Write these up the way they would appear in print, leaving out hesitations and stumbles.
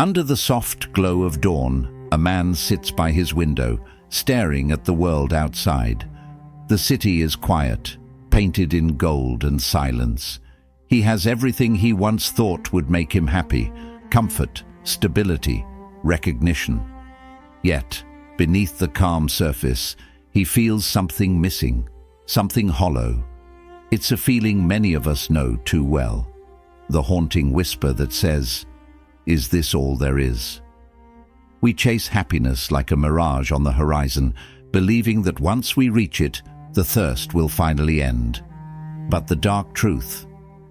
Under the soft glow of dawn, a man sits by his window, staring at the world outside. The city is quiet, painted in gold and silence. He has everything he once thought would make him happy: comfort, stability, recognition. Yet, beneath the calm surface, he feels something missing, something hollow. It's a feeling many of us know too well. The haunting whisper that says, "Is this all there is?" We chase happiness like a mirage on the horizon, believing that once we reach it, the thirst will finally end. But the dark truth,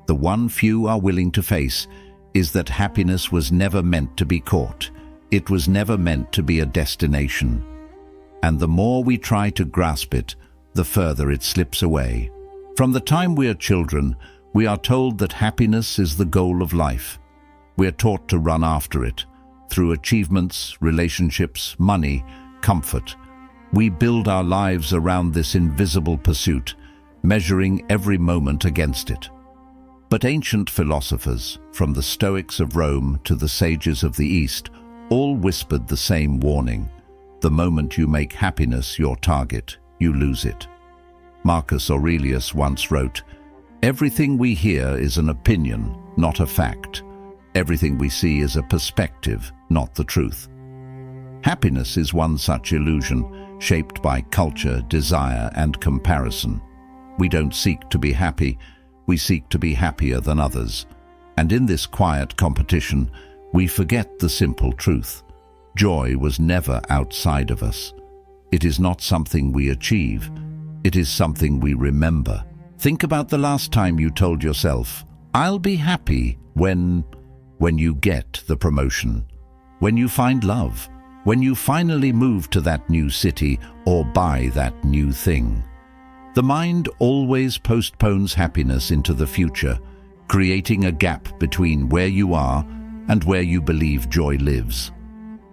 the one few are willing to face, is that happiness was never meant to be caught. It was never meant to be a destination. And the more we try to grasp it, the further it slips away. From the time we are children, we are told that happiness is the goal of life. We are taught to run after it, through achievements, relationships, money, comfort. We build our lives around this invisible pursuit, measuring every moment against it. But ancient philosophers, from the Stoics of Rome to the sages of the East, all whispered the same warning: the moment you make happiness your target, you lose it. Marcus Aurelius once wrote, "Everything we hear is an opinion, not a fact. Everything we see is a perspective, not the truth." Happiness is one such illusion, shaped by culture, desire, and comparison. We don't seek to be happy, we seek to be happier than others. And in this quiet competition, we forget the simple truth. Joy was never outside of us. It is not something we achieve, it is something we remember. Think about the last time you told yourself, "I'll be happy when you get the promotion, when you find love, when you finally move to that new city or buy that new thing." The mind always postpones happiness into the future, creating a gap between where you are and where you believe joy lives.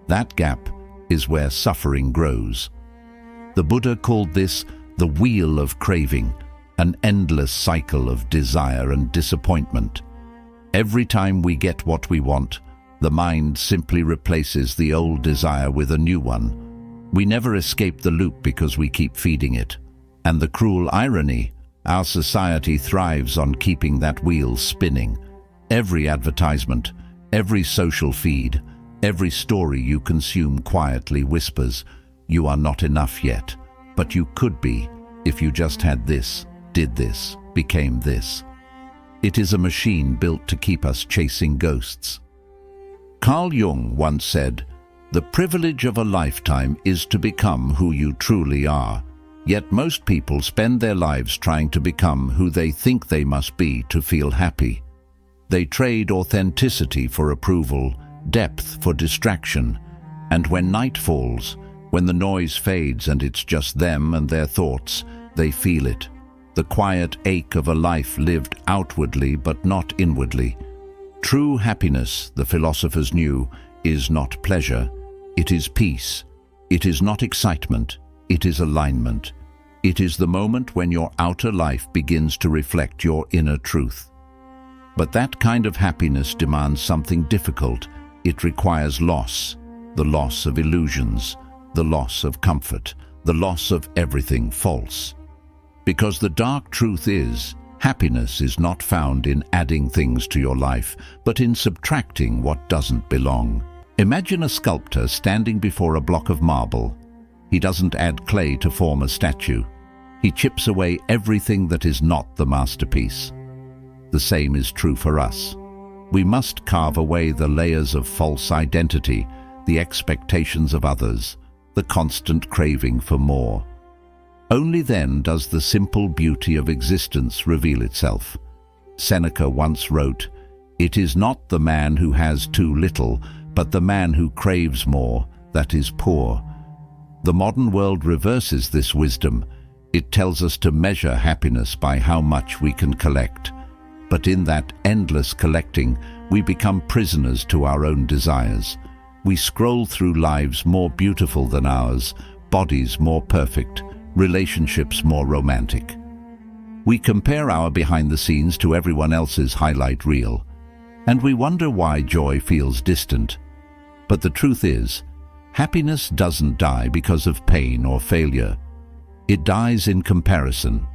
That gap is where suffering grows. The Buddha called this the wheel of craving, an endless cycle of desire and disappointment. Every time we get what we want, the mind simply replaces the old desire with a new one. We never escape the loop because we keep feeding it. And the cruel irony, our society thrives on keeping that wheel spinning. Every advertisement, every social feed, every story you consume quietly whispers, "You are not enough yet, but you could be if you just had this, did this, became this." It is a machine built to keep us chasing ghosts. Carl Jung once said, "The privilege of a lifetime is to become who you truly are." Yet most people spend their lives trying to become who they think they must be to feel happy. They trade authenticity for approval, depth for distraction, and when night falls, when the noise fades and it's just them and their thoughts, they feel it. The quiet ache of a life lived outwardly but not inwardly. True happiness, the philosophers knew, is not pleasure, it is peace. It is not excitement, it is alignment. It is the moment when your outer life begins to reflect your inner truth. But that kind of happiness demands something difficult. It requires loss, the loss of illusions, the loss of comfort, the loss of everything false. Because the dark truth is, happiness is not found in adding things to your life, but in subtracting what doesn't belong. Imagine a sculptor standing before a block of marble. He doesn't add clay to form a statue. He chips away everything that is not the masterpiece. The same is true for us. We must carve away the layers of false identity, the expectations of others, the constant craving for more. Only then does the simple beauty of existence reveal itself. Seneca once wrote, "It is not the man who has too little, but the man who craves more, that is poor." The modern world reverses this wisdom. It tells us to measure happiness by how much we can collect. But in that endless collecting, we become prisoners to our own desires. We scroll through lives more beautiful than ours, bodies more perfect, relationships more romantic. We compare our behind the scenes to everyone else's highlight reel, and we wonder why joy feels distant. But the truth is, happiness doesn't die because of pain or failure. It dies in comparison.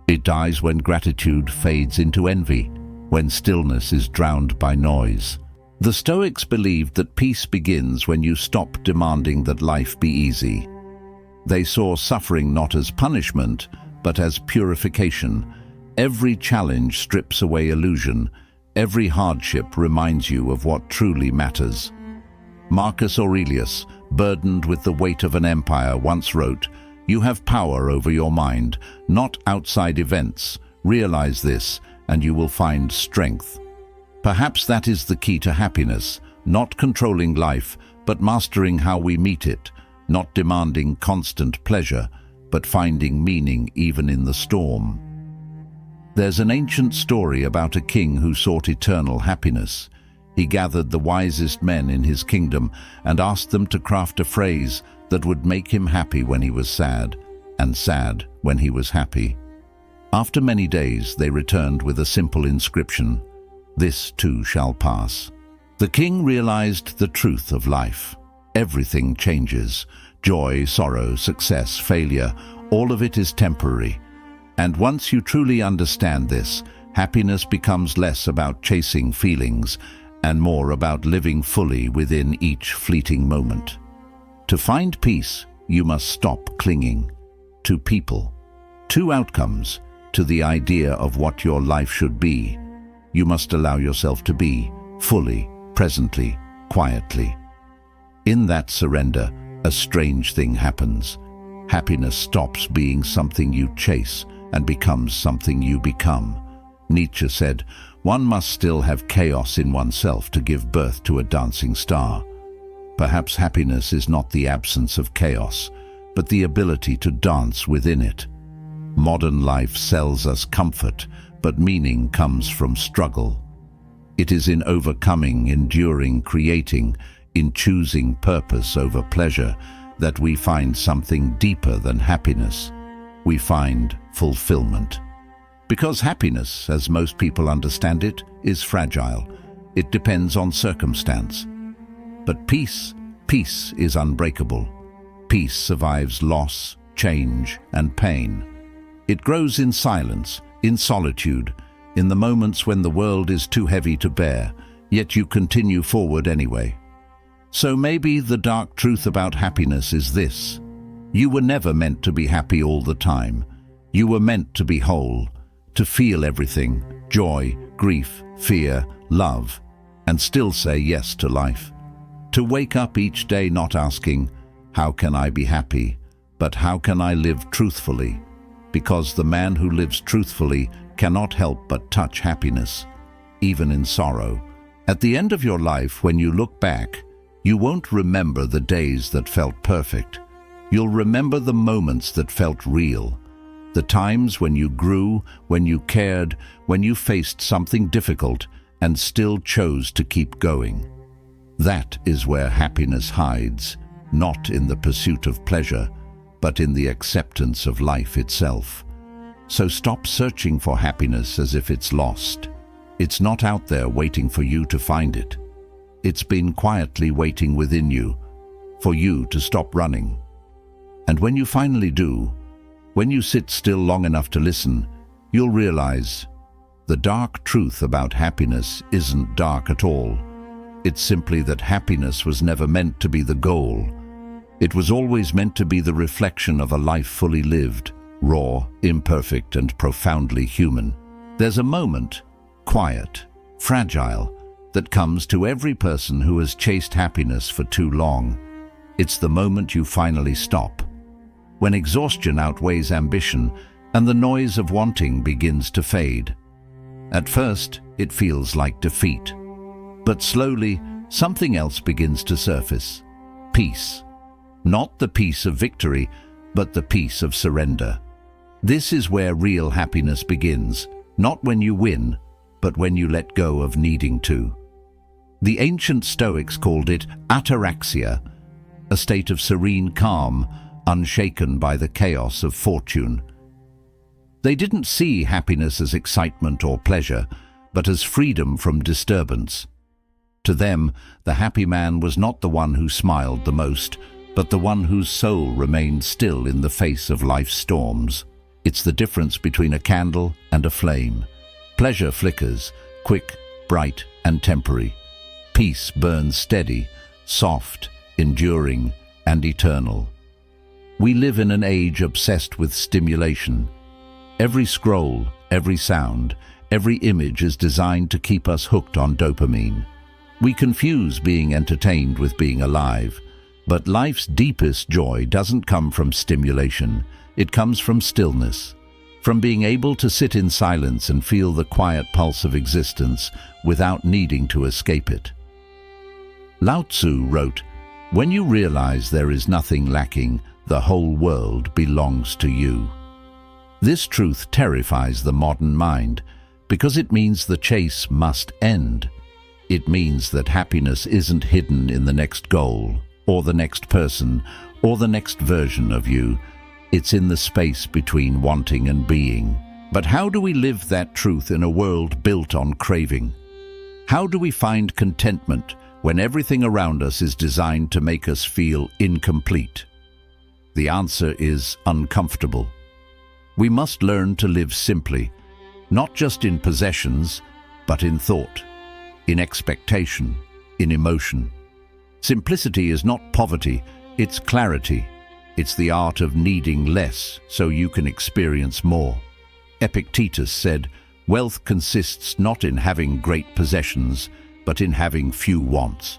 It dies when gratitude fades into envy, when stillness is drowned by noise. The Stoics believed that peace begins when you stop demanding that life be easy. They saw suffering not as punishment, but as purification. Every challenge strips away illusion. Every hardship reminds you of what truly matters. Marcus Aurelius, burdened with the weight of an empire, once wrote, "You have power over your mind, not outside events. Realize this, and you will find strength." Perhaps that is the key to happiness, not controlling life, but mastering how we meet it, not demanding constant pleasure, but finding meaning even in the storm. There's an ancient story about a king who sought eternal happiness. He gathered the wisest men in his kingdom and asked them to craft a phrase that would make him happy when he was sad, and sad when he was happy. After many days, they returned with a simple inscription: "This too shall pass." The king realized the truth of life. Everything changes. Joy, sorrow, success, failure, all of it is temporary. And once you truly understand this, happiness becomes less about chasing feelings and more about living fully within each fleeting moment. To find peace, you must stop clinging to people, to outcomes, to the idea of what your life should be. You must allow yourself to be, fully, presently, quietly. In that surrender, a strange thing happens. Happiness stops being something you chase and becomes something you become. Nietzsche said, "One must still have chaos in oneself to give birth to a dancing star." Perhaps happiness is not the absence of chaos, but the ability to dance within it. Modern life sells us comfort, but meaning comes from struggle. It is in overcoming, enduring, creating, in choosing purpose over pleasure, that we find something deeper than happiness. We find fulfillment. Because happiness, as most people understand it, is fragile. It depends on circumstance. But peace is unbreakable. Peace survives loss, change, and pain. It grows in silence, in solitude, in the moments when the world is too heavy to bear, yet you continue forward anyway. So maybe the dark truth about happiness is this: you were never meant to be happy all the time. You were meant to be whole, to feel everything, joy, grief, fear, love, and still say yes to life. To wake up each day not asking, "How can I be happy?" but "How can I live truthfully?" Because the man who lives truthfully cannot help but touch happiness, even in sorrow. At the end of your life, when you look back, you won't remember the days that felt perfect. You'll remember the moments that felt real. The times when you grew, when you cared, when you faced something difficult and still chose to keep going. That is where happiness hides, not in the pursuit of pleasure, but in the acceptance of life itself. So stop searching for happiness as if it's lost. It's not out there waiting for you to find it. It's been quietly waiting within you, for you to stop running. And when you finally do, when you sit still long enough to listen, you'll realize the dark truth about happiness isn't dark at all. It's simply that happiness was never meant to be the goal. It was always meant to be the reflection of a life fully lived, raw, imperfect, and profoundly human. There's a moment, quiet, fragile, that comes to every person who has chased happiness for too long. It's the moment you finally stop, when exhaustion outweighs ambition and the noise of wanting begins to fade. At first, it feels like defeat. But slowly, something else begins to surface. Peace. Not the peace of victory, but the peace of surrender. This is where real happiness begins, not when you win, but when you let go of needing to. The ancient Stoics called it ataraxia, a state of serene calm, unshaken by the chaos of fortune. They didn't see happiness as excitement or pleasure, but as freedom from disturbance. To them, the happy man was not the one who smiled the most, but the one whose soul remained still in the face of life's storms. It's the difference between a candle and a flame. Pleasure flickers, quick, bright, and temporary. Peace burns steady, soft, enduring, and eternal. We live in an age obsessed with stimulation. Every scroll, every sound, every image is designed to keep us hooked on dopamine. We confuse being entertained with being alive, but life's deepest joy doesn't come from stimulation. It comes from stillness, from being able to sit in silence and feel the quiet pulse of existence without needing to escape it. Lao Tzu wrote, "When you realize there is nothing lacking, the whole world belongs to you." This truth terrifies the modern mind because it means the chase must end. It means that happiness isn't hidden in the next goal, or the next person, or the next version of you. It's in the space between wanting and being. But how do we live that truth in a world built on craving? How do we find contentment when everything around us is designed to make us feel incomplete? The answer is uncomfortable. We must learn to live simply, not just in possessions, but in thought, in expectation, in emotion. Simplicity is not poverty, it's clarity. It's the art of needing less so you can experience more. Epictetus said, "Wealth consists not in having great possessions, but in having few wants."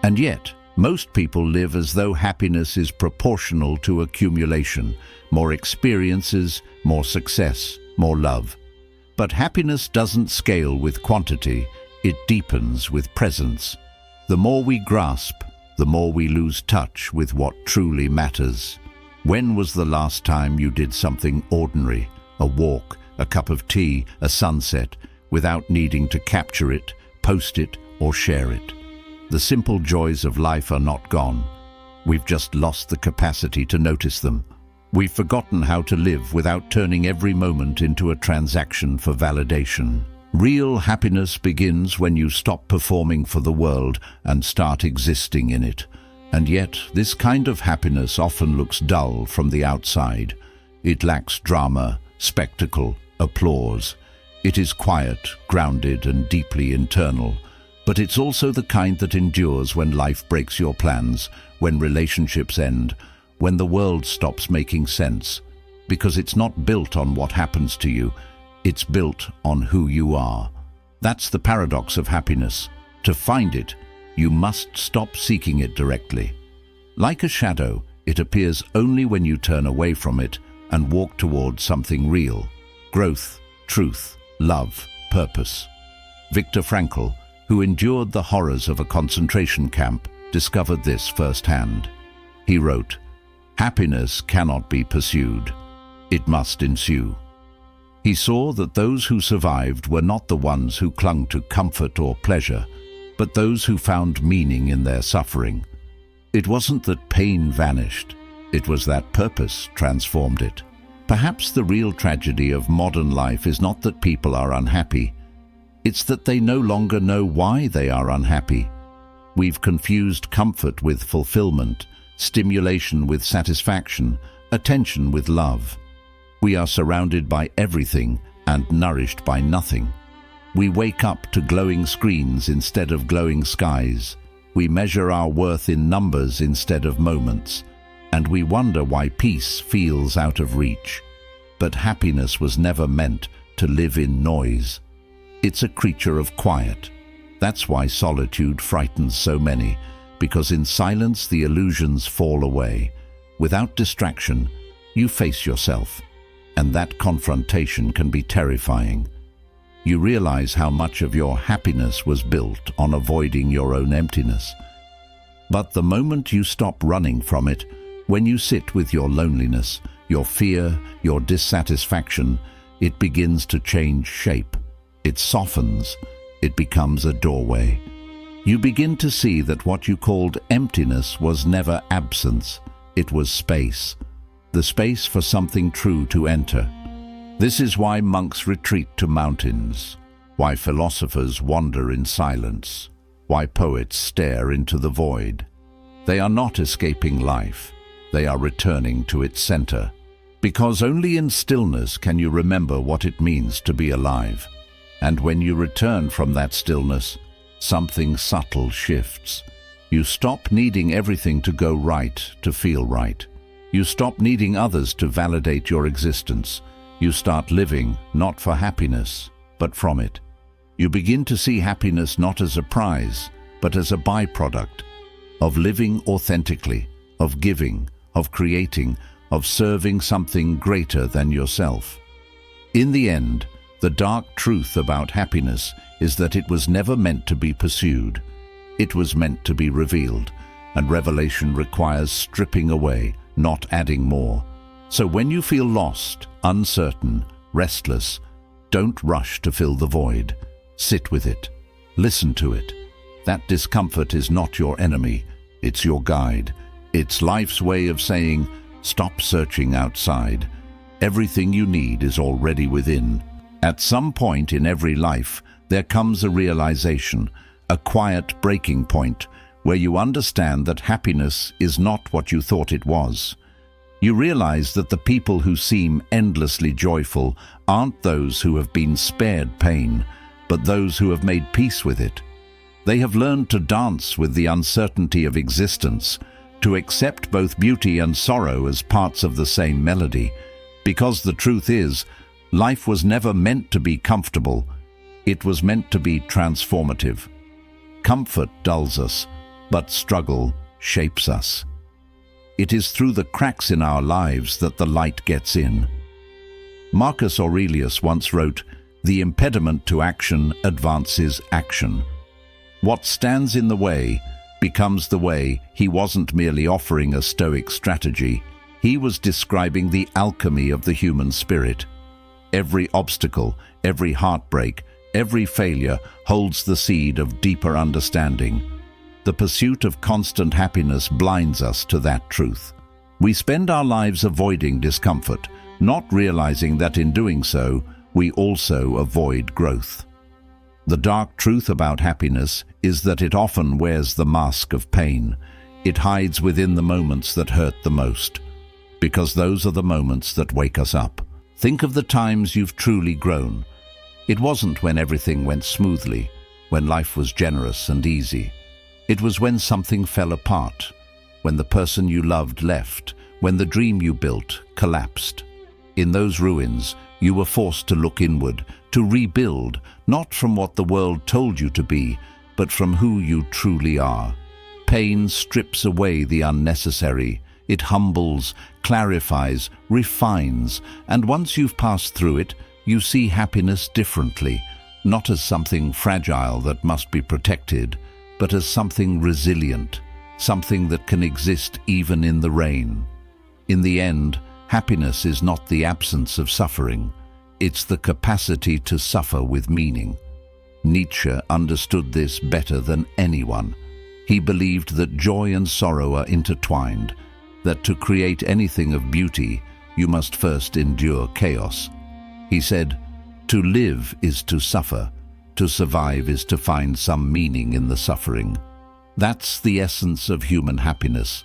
And yet, most people live as though happiness is proportional to accumulation, more experiences, more success, more love. But happiness doesn't scale with quantity, it deepens with presence. The more we grasp, the more we lose touch with what truly matters. When was the last time you did something ordinary, a walk, a cup of tea, a sunset, without needing to capture it, post it, or share it? The simple joys of life are not gone. We've just lost the capacity to notice them. We've forgotten how to live without turning every moment into a transaction for validation. Real happiness begins when you stop performing for the world and start existing in it. And yet, this kind of happiness often looks dull from the outside. It lacks drama, spectacle, applause. It is quiet, grounded, and deeply internal. But it's also the kind that endures when life breaks your plans, when relationships end, when the world stops making sense. Because it's not built on what happens to you, it's built on who you are. That's the paradox of happiness. To find it, you must stop seeking it directly. Like a shadow, it appears only when you turn away from it and walk toward something real. Growth, truth, love, purpose. Viktor Frankl, who endured the horrors of a concentration camp, discovered this firsthand. He wrote, "Happiness cannot be pursued. It must ensue." He saw that those who survived were not the ones who clung to comfort or pleasure, but those who found meaning in their suffering. It wasn't that pain vanished, it was that purpose transformed it. Perhaps the real tragedy of modern life is not that people are unhappy, it's that they no longer know why they are unhappy. We've confused comfort with fulfillment, stimulation with satisfaction, attention with love. We are surrounded by everything and nourished by nothing. We wake up to glowing screens instead of glowing skies. We measure our worth in numbers instead of moments. And we wonder why peace feels out of reach. But happiness was never meant to live in noise. It's a creature of quiet. That's why solitude frightens so many, because in silence the illusions fall away. Without distraction, you face yourself. And that confrontation can be terrifying. You realize how much of your happiness was built on avoiding your own emptiness. But the moment you stop running from it, when you sit with your loneliness, your fear, your dissatisfaction, it begins to change shape. It softens. It becomes a doorway. You begin to see that what you called emptiness was never absence. It was space. The space for something true to enter. This is why monks retreat to mountains, why philosophers wander in silence, why poets stare into the void. They are not escaping life, they are returning to its center. Because only in stillness can you remember what it means to be alive. And when you return from that stillness, something subtle shifts. You stop needing everything to go right to feel right. You stop needing others to validate your existence. You start living not for happiness, but from it. You begin to see happiness not as a prize, but as a byproduct of living authentically, of giving, of creating, of serving something greater than yourself. In the end, the dark truth about happiness is that it was never meant to be pursued. It was meant to be revealed, and revelation requires stripping away, not adding more. So when you feel lost, uncertain, restless, don't rush to fill the void. Sit with it. Listen to it. That discomfort is not your enemy. It's your guide. It's life's way of saying, stop searching outside. Everything you need is already within. At some point in every life, there comes a realization, a quiet breaking point, where you understand that happiness is not what you thought it was. You realize that the people who seem endlessly joyful aren't those who have been spared pain, but those who have made peace with it. They have learned to dance with the uncertainty of existence, to accept both beauty and sorrow as parts of the same melody, because the truth is, life was never meant to be comfortable. It was meant to be transformative. Comfort dulls us, but struggle shapes us. It is through the cracks in our lives that the light gets in. Marcus Aurelius once wrote, "The impediment to action advances action." What stands in the way becomes the way. He wasn't merely offering a Stoic strategy. He was describing the alchemy of the human spirit. Every obstacle, every heartbreak, every failure holds the seed of deeper understanding. The pursuit of constant happiness blinds us to that truth. We spend our lives avoiding discomfort, not realizing that in doing so, we also avoid growth. The dark truth about happiness is that it often wears the mask of pain. It hides within the moments that hurt the most, because those are the moments that wake us up. Think of the times you've truly grown. It wasn't when everything went smoothly, when life was generous and easy. It was when something fell apart, when the person you loved left, when the dream you built collapsed. In those ruins, you were forced to look inward, to rebuild, not from what the world told you to be, but from who you truly are. Pain strips away the unnecessary. It humbles, clarifies, refines, and once you've passed through it, you see happiness differently, not as something fragile that must be protected, but as something resilient, something that can exist even in the rain. In the end, happiness is not the absence of suffering. It's the capacity to suffer with meaning. Nietzsche understood this better than anyone. He believed that joy and sorrow are intertwined, that to create anything of beauty, you must first endure chaos. He said, "To live is to suffer. To survive is to find some meaning in the suffering." That's the essence of human happiness.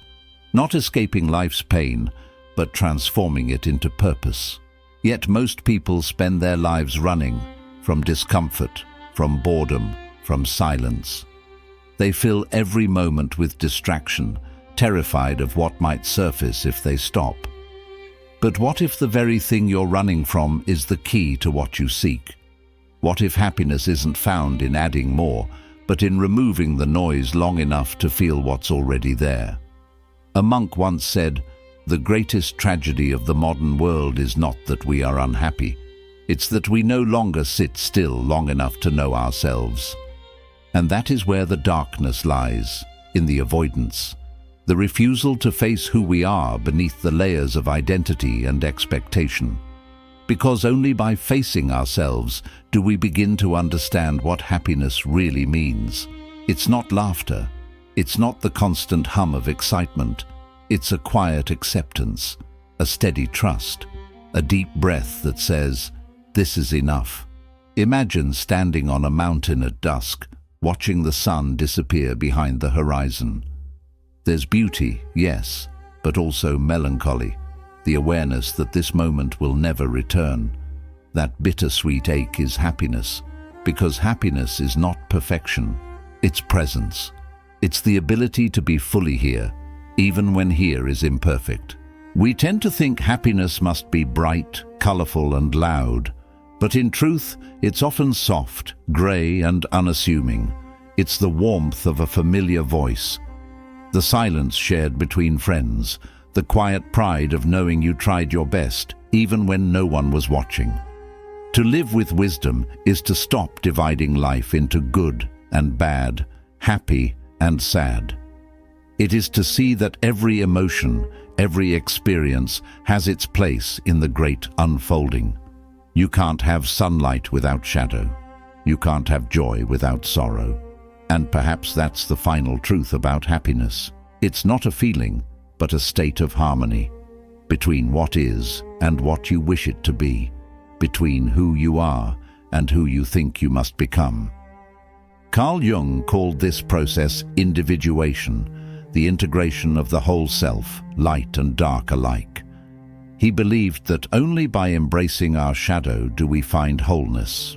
Not escaping life's pain, but transforming it into purpose. Yet most people spend their lives running from discomfort, from boredom, from silence. They fill every moment with distraction, terrified of what might surface if they stop. But what if the very thing you're running from is the key to what you seek? What if happiness isn't found in adding more, but in removing the noise long enough to feel what's already there? A monk once said, "The greatest tragedy of the modern world is not that we are unhappy. It's that we no longer sit still long enough to know ourselves." And that is where the darkness lies, in the avoidance. The refusal to face who we are beneath the layers of identity and expectation. Because only by facing ourselves do we begin to understand what happiness really means. It's not laughter. It's not the constant hum of excitement. It's a quiet acceptance, a steady trust, a deep breath that says, "This is enough." Imagine standing on a mountain at dusk, watching the sun disappear behind the horizon. There's beauty, yes, but also melancholy, the awareness that this moment will never return. That bittersweet ache is happiness, because happiness is not perfection, it's presence. It's the ability to be fully here, even when here is imperfect. We tend to think happiness must be bright, colorful, and loud, but in truth, it's often soft, gray, and unassuming. It's the warmth of a familiar voice, the silence shared between friends, the quiet pride of knowing you tried your best, even when no one was watching. To live with wisdom is to stop dividing life into good and bad, happy and sad. It is to see that every emotion, every experience has its place in the great unfolding. You can't have sunlight without shadow. You can't have joy without sorrow. And perhaps that's the final truth about happiness. It's not a feeling, but a state of harmony between what is and what you wish it to be, between who you are and who you think you must become. Carl Jung called this process individuation, the integration of the whole self, light and dark alike. He believed that only by embracing our shadow do we find wholeness.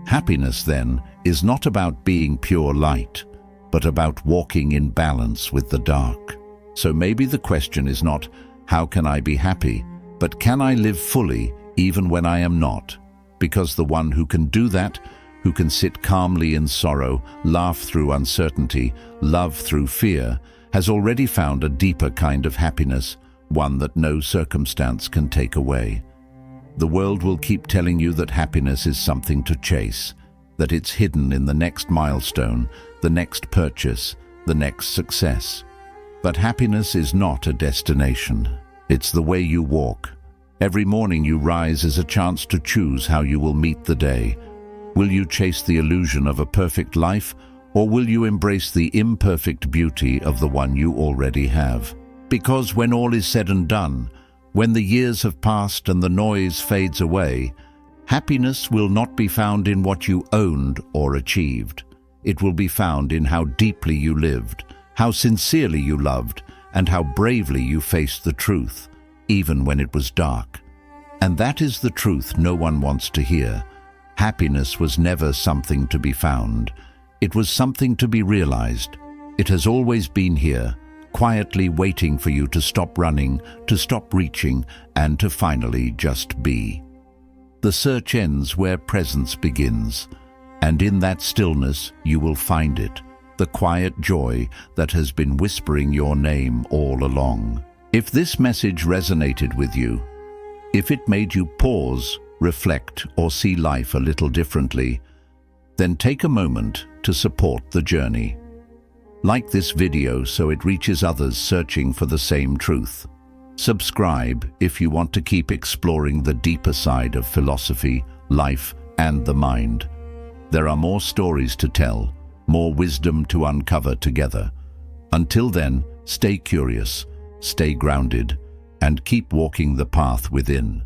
Happiness, then, is not about being pure light, but about walking in balance with the dark. So maybe the question is not, how can I be happy, but can I live fully even when I am not? Because the one who can do that, who can sit calmly in sorrow, laugh through uncertainty, love through fear, has already found a deeper kind of happiness, one that no circumstance can take away. The world will keep telling you that happiness is something to chase, that it's hidden in the next milestone, the next purchase, the next success. But happiness is not a destination. It's the way you walk. Every morning you rise as a chance to choose how you will meet the day. Will you chase the illusion of a perfect life, or will you embrace the imperfect beauty of the one you already have? Because when all is said and done, when the years have passed and the noise fades away, happiness will not be found in what you owned or achieved. It will be found in how deeply you lived, how sincerely you loved, and how bravely you faced the truth, even when it was dark. And that is the truth no one wants to hear. Happiness was never something to be found. It was something to be realized. It has always been here, quietly waiting for you to stop running, to stop reaching, and to finally just be. The search ends where presence begins, and in that stillness you will find it, the quiet joy that has been whispering your name all along. If this message resonated with you, if it made you pause, reflect, or see life a little differently, then take a moment to support the journey. Like this video so it reaches others searching for the same truth. Subscribe if you want to keep exploring the deeper side of philosophy, life, and the mind. There are more stories to tell, more wisdom to uncover together. Until then, stay curious, stay grounded, and keep walking the path within.